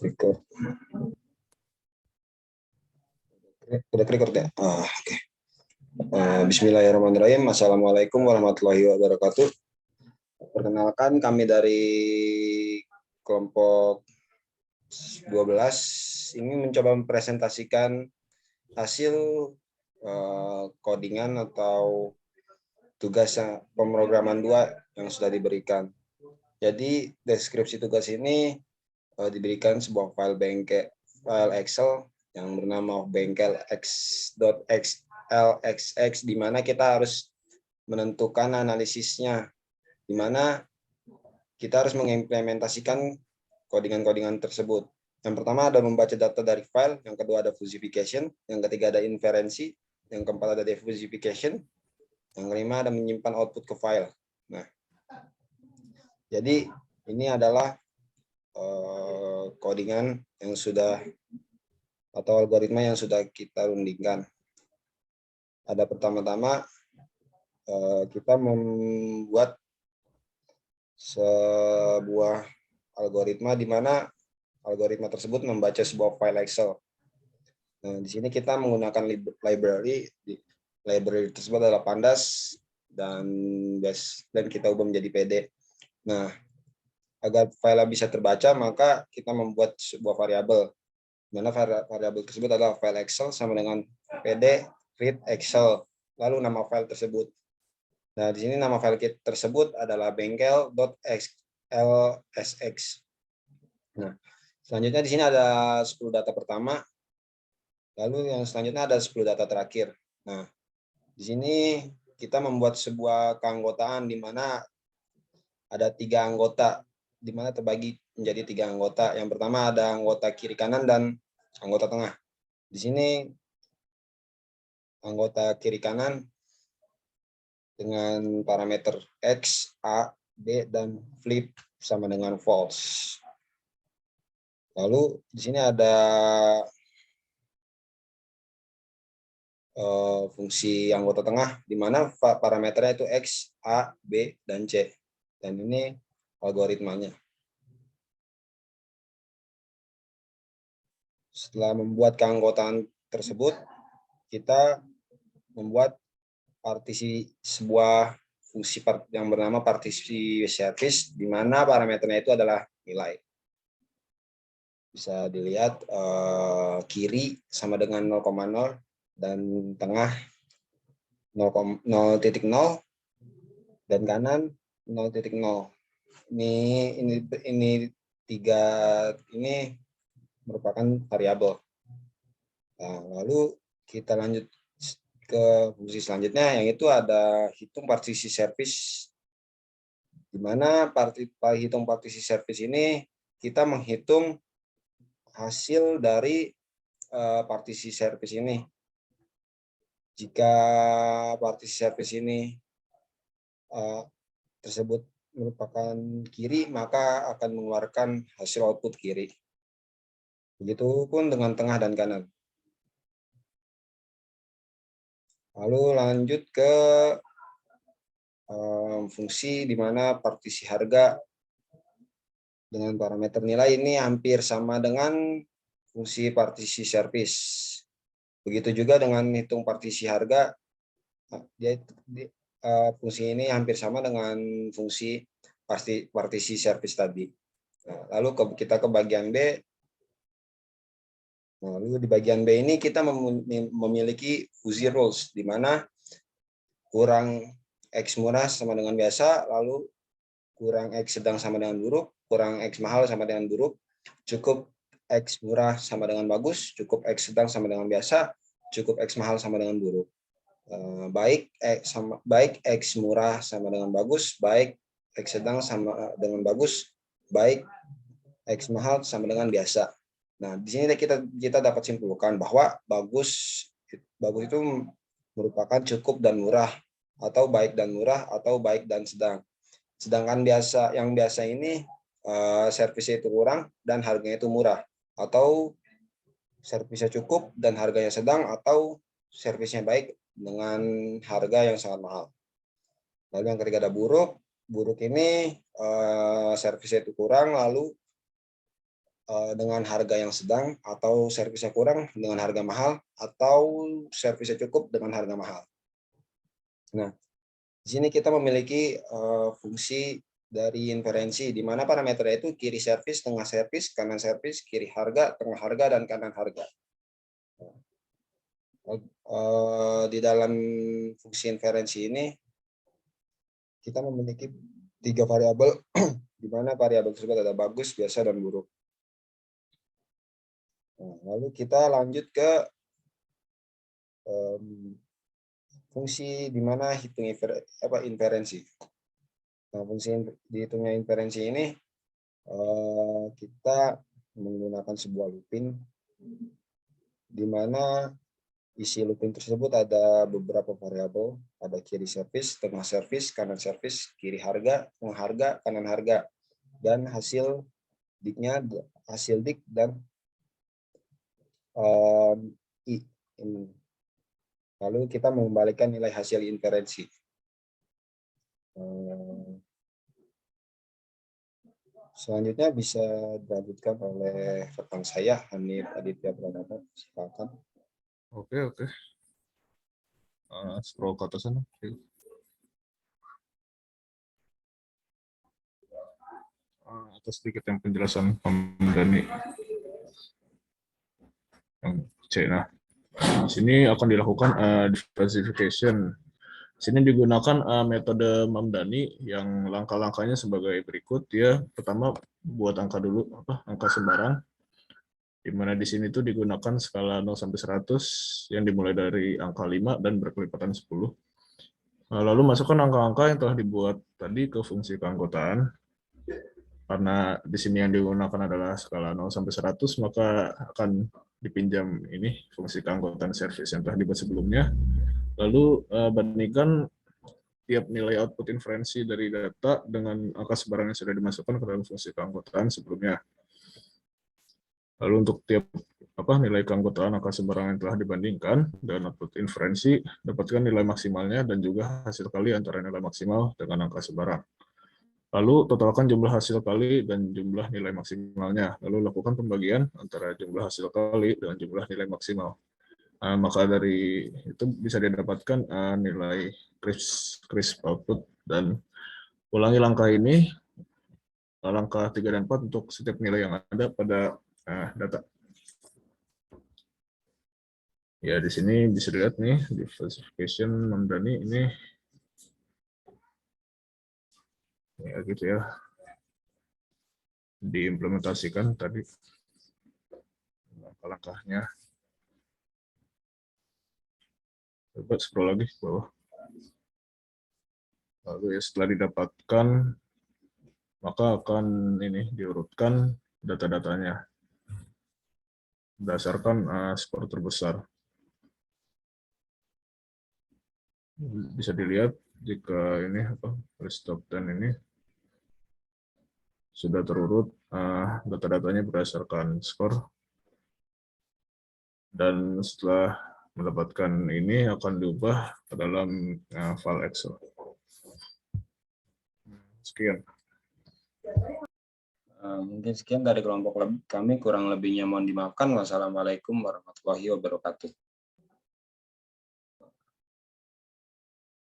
Record. Udah record ya? Oke. Bismillahirrahmanirrahim. Assalamualaikum warahmatullahi wabarakatuh. Perkenalkan, kami dari kelompok 12 ini mencoba mempresentasikan hasil codingan atau tugas pemrograman 2 yang sudah diberikan. Jadi deskripsi tugas ini diberikan sebuah file Excel yang bernama bengkel x.xlxx, di mana kita harus menentukan analisisnya, di mana kita harus mengimplementasikan codingan-codingan tersebut. Yang pertama ada membaca data dari file, yang kedua ada fusification, yang ketiga ada inferensi, yang keempat ada diffusification, yang kelima ada menyimpan output ke file. Nah, jadi ini adalah codingan yang sudah atau algoritma yang sudah kita rundingkan. Ada pertama-tama kita membuat sebuah algoritma di mana algoritma tersebut membaca sebuah file Excel. Nah, di sini kita menggunakan library. Library tersebut adalah Pandas dan kita ubah menjadi PD. Nah, agar file bisa terbaca, maka kita membuat sebuah variabel. Mana variabel tersebut adalah file Excel sama dengan PD read Excel, lalu nama file tersebut. Nah, di sini nama file tersebut adalah bengkel.xlsx. Nah, selanjutnya di sini ada 10 data pertama, lalu yang selanjutnya ada 10 data terakhir. Nah, di sini kita membuat sebuah keanggotaan di mana ada 3 anggota, di mana terbagi menjadi 3 anggota. Yang pertama ada anggota kiri kanan dan anggota tengah. Di sini anggota kiri kanan dengan parameter X, A, B, dan flip sama dengan false. Lalu di sini ada fungsi anggota tengah, di mana parameternya itu X, A, B, dan C. Dan ini algoritmanya. Setelah membuat keanggotaan tersebut, kita membuat sebuah fungsi yang bernama partisi service, di mana parameternya itu adalah nilai. Bisa dilihat kiri sama dengan 0,0 dan tengah 0,0 dan kanan 0,0. Ini 3 ini merupakan variabel. Nah, lalu kita lanjut ke fungsi selanjutnya, yang itu ada hitung partisi service, di mana hitung partisi service ini kita menghitung hasil dari partisi service ini. Jika partisi service ini tersebut merupakan kiri, maka akan mengeluarkan hasil output kiri. Begitupun dengan tengah dan kanan. Lalu lanjut ke fungsi di mana partisi harga dengan parameter nilai ini hampir sama dengan fungsi partisi service. Begitu juga dengan hitung partisi harga, fungsi ini hampir sama dengan fungsi partisi service tadi. Nah, lalu kita ke bagian B. Nah, lalu di bagian B ini kita memiliki fuzzy rules, di mana kurang X murah sama dengan biasa, lalu kurang X sedang sama dengan buruk, kurang X mahal sama dengan buruk, cukup X murah sama dengan bagus, cukup X sedang sama dengan biasa, cukup X mahal sama dengan buruk. Baik X murah sama dengan bagus, baik X sedang sama dengan bagus, baik X mahal sama dengan biasa. Nah, di sini kita dapat simpulkan bahwa bagus itu merupakan cukup dan murah, atau baik dan murah, atau baik dan sedang. Sedangkan yang biasa ini servisnya itu kurang dan harganya itu murah, atau servisnya cukup dan harganya sedang, atau servisnya baik dengan harga yang sangat mahal. Lalu yang ketiga ada buruk. Buruk ini servisnya itu kurang, lalu dengan harga yang sedang, atau servisnya kurang dengan harga mahal, atau servisnya cukup dengan harga mahal. Nah, di sini kita memiliki fungsi dari inferensi, di mana parameternya itu kiri servis, tengah servis, kanan servis, kiri harga, tengah harga, dan kanan harga. Di dalam fungsi inferensi ini, kita memiliki 3 variabel, di mana variabel tersebut ada bagus, biasa, dan buruk. Nah, lalu kita lanjut ke fungsi di mana hitung inferensi. Nah, fungsi dihitungnya inferensi ini kita menggunakan sebuah looping, di mana isi looping tersebut ada beberapa variabel, ada kiri servis, tengah servis, kanan servis, kiri harga, tengah harga, kanan harga, dan hasil diknya, hasil dik dan i. Lalu kita mengembalikan nilai hasil inferensi. Selanjutnya bisa dilanjutkan oleh rekan saya, Hanif Aditya Pranata. Silakan. Oke. Scroll ke atas sana. Atas sedikit yang penjelasan Dhani yang C. Nah, di sini akan dilakukan diversification. Di sini digunakan metode Mamdani yang langkah-langkahnya sebagai berikut. Ya, pertama buat angka dulu, angka sembarang. Di mana di sini tuh digunakan skala 0 sampai 100 yang dimulai dari angka 5 dan berkelipatan 10. Lalu masukkan angka-angka yang telah dibuat tadi ke fungsi keanggotaan. Karena di sini yang digunakan adalah skala 0 sampai 100, maka akan dipinjam ini fungsi keanggotaan service yang telah dibuat sebelumnya. Lalu bandingkan tiap nilai output inferensi dari data dengan angka sembarang yang sudah dimasukkan ke dalam fungsi keanggotaan sebelumnya. Lalu untuk tiap nilai keanggotaan angka sembarang yang telah dibandingkan dan output inferensi, dapatkan nilai maksimalnya dan juga hasil kali antara nilai maksimal dengan angka sembarang. Lalu totalkan jumlah hasil kali dan jumlah nilai maksimalnya. Lalu lakukan pembagian antara jumlah hasil kali dengan jumlah nilai maksimal. Maka dari itu bisa didapatkan nilai crisp output, dan ulangi langkah ini, langkah 3 dan 4 untuk setiap nilai yang ada pada data. Ya, di sini bisa dilihat nih, diversification Mamdani ini. Ya, gitu ya. Diimplementasikan tadi langkah-langkahnya. Coba scroll lagi ke bawah. Lalu ya, setelah didapatkan, maka akan ini diurutkan data-datanya berdasarkan skor terbesar. Bisa dilihat jika ini list top 10 ini sudah terurut data-datanya berdasarkan skor, dan setelah mendapatkan ini akan diubah ke dalam file Excel. Sekian. Mungkin sekian dari kelompok kami, kurang lebihnya mohon dimaafkan. Wassalamualaikum warahmatullahi wabarakatuh.